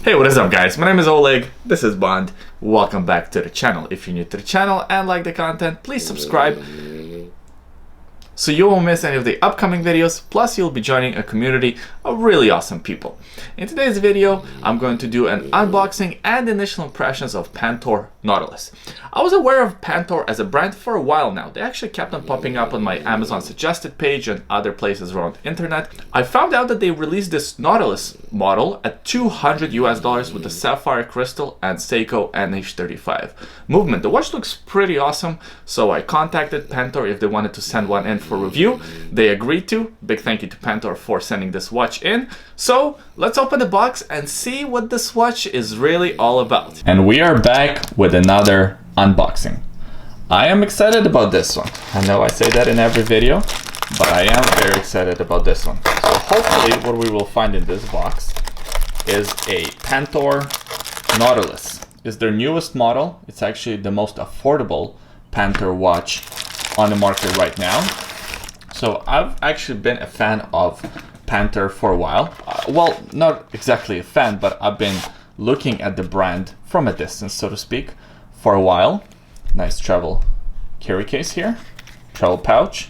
Hey, what is up guys? My name is Oleg, this is Bond. Welcome back to the channel. If you're new to the channel and like the content, please subscribe so you won't miss any of the upcoming videos, plus you'll be joining a community of really awesome people. In today's video, I'm going to do an unboxing and initial impressions of Pantor Nautilus. I was aware of Pantor as a brand for a while now. They actually kept on popping up on my Amazon suggested page and other places around the internet. I found out that they released this Nautilus model at $200 US with the sapphire crystal and Seiko NH35 movement. The watch looks pretty awesome, so I contacted Pantor if they wanted to send one in for review. They agreed to. Big thank you to Pantor for sending this watch in. So let's open the box and see what this watch is really all about. And we are back with another unboxing. I am excited about this one. I know I say that in every video, but I am very excited about this one. So hopefully what we will find in this box is a Pantor Nautilus. It's their newest model. It's actually the most affordable Pantor watch on the market right now. So I've actually been a fan of Pantor for a while. Well, not exactly a fan, but I've been looking at the brand from a distance, so to speak, for a while. Nice travel carry case here, travel pouch,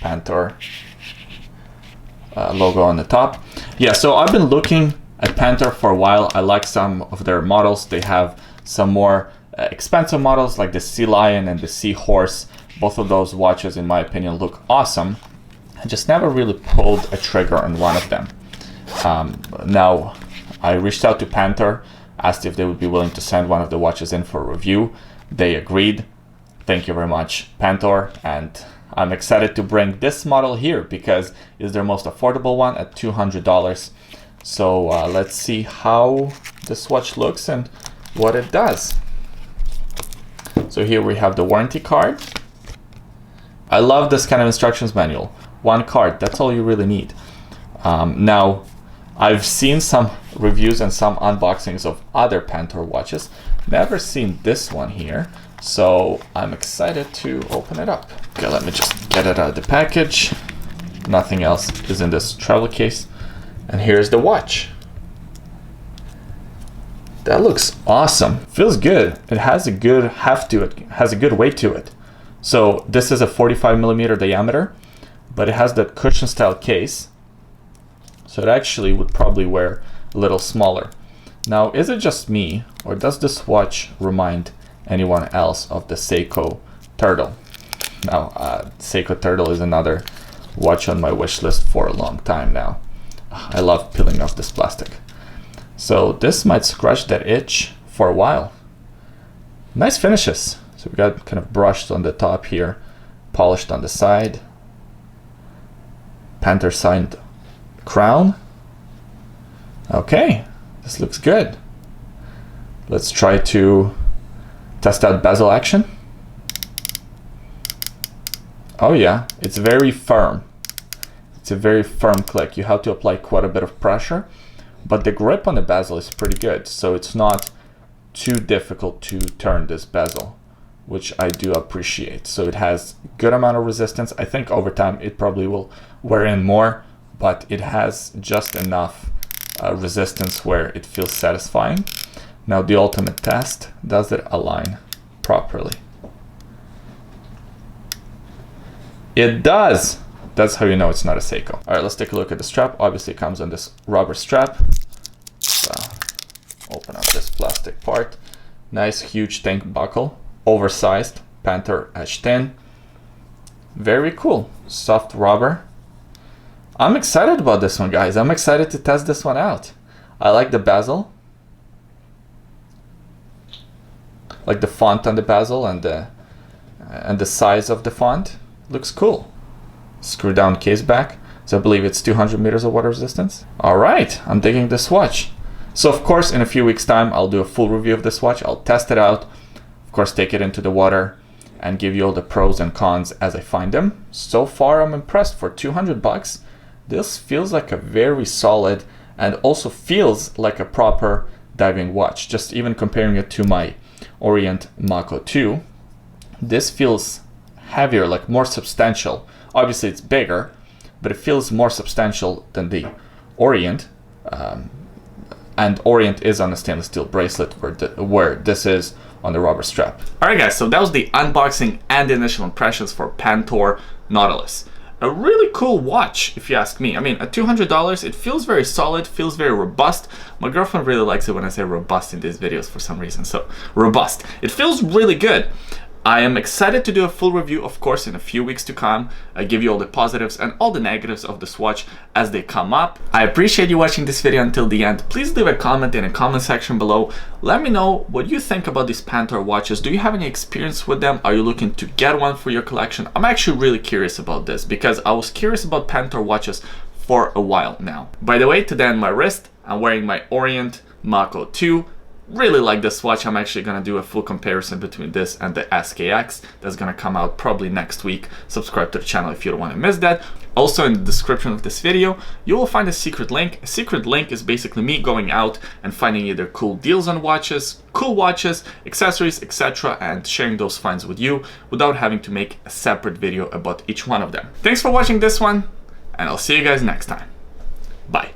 Pantor logo on the top. Yeah, so I've been looking at Pantor for a while. I like some of their models. They have some more expensive models like the Sealion and the Seahorse. Both of those watches, in my opinion, look awesome. I just never really pulled a trigger on one of them. Now, I reached out to Pantor, asked if they would be willing to send one of the watches in for review. They agreed. Thank you very much, Pantor. And I'm excited to bring this model here because it's their most affordable one at $200. So let's see how this watch looks and what it does. So here we have the warranty card. I love this kind of instructions manual. One card, that's all you really need. Now, I've seen some reviews and some unboxings of other Pantor watches. Never seen this one here, so I'm excited to open it up. Okay, let me just get it out of the package. Nothing else is in this travel case. And here's the watch. That looks awesome. Feels good. It has a good heft to it. Has a good weight to it. So this is a 45mm diameter, but it has that cushion style case. So it actually would probably wear a little smaller. Now, is it just me, or does this watch remind anyone else of the Seiko Turtle? Now, Seiko Turtle is another watch on my wish list for a long time now. I love peeling off this plastic. So this might scratch that itch for a while. Nice finishes. So we got kind of brushed on the top here, polished on the side. Pantor signed crown. Okay, this looks good. Let's try to test out bezel action. Oh yeah, it's very firm. It's a very firm click. You have to apply quite a bit of pressure, but the grip on the bezel is pretty good. So it's not too difficult to turn this bezel, which I do appreciate. So it has good amount of resistance. I think over time it probably will wear in more, but it has just enough resistance where it feels satisfying. Now the ultimate test, does it align properly? It does! That's how you know it's not a Seiko. All right, let's take a look at the strap. Obviously it comes on this rubber strap. So open up this plastic part. Nice huge tank buckle. Oversized, Pantor etched in. Very cool, soft rubber. I'm excited about this one, guys. I'm excited to test this one out. I like the bezel. Like the font on the bezel and the size of the font. Looks cool. Screw down case back. So I believe it's 200 meters of water resistance. All right, I'm digging this watch. So of course, in a few weeks time, I'll do a full review of this watch. I'll test it out. Of course, take it into the water and give you all the pros and cons as I find them. So far, I'm impressed. For 200 bucks, this feels like a very solid and also feels like a proper diving watch. Just even comparing it to my Orient Mako 2, this feels heavier, like more substantial. Obviously, it's bigger, but it feels more substantial than the Orient. and orient is on a stainless steel bracelet, where this is on the rubber strap. Alright guys, so that was the unboxing and initial impressions for Pantor Nautilus. A really cool watch, if you ask me. I mean, at $200, it feels very solid, feels very robust. My girlfriend really likes it when I say robust in these videos for some reason, so robust. It feels really good. I am excited to do a full review, of course, in a few weeks to come. I give you all the positives and all the negatives of this watch as they come up. I appreciate you watching this video until the end. Please leave a comment in the comment section below. Let me know what you think about these Pantor watches. Do you have any experience with them? Are you looking to get one for your collection? I'm actually really curious about this because I was curious about Pantor watches for a while now. By the way, today on my wrist, I'm wearing my Orient Mako 2. Really like this watch. I'm actually gonna do a full comparison between this and the SKX. That's gonna come out probably next week. Subscribe to the channel if you don't want to miss that. Also, in the description of this video, you will find a secret link. A secret link is basically me going out and finding either cool deals on watches, cool watches, accessories, etc., and sharing those finds with you without having to make a separate video about each one of them. Thanks for watching this one, and I'll see you guys next time. Bye.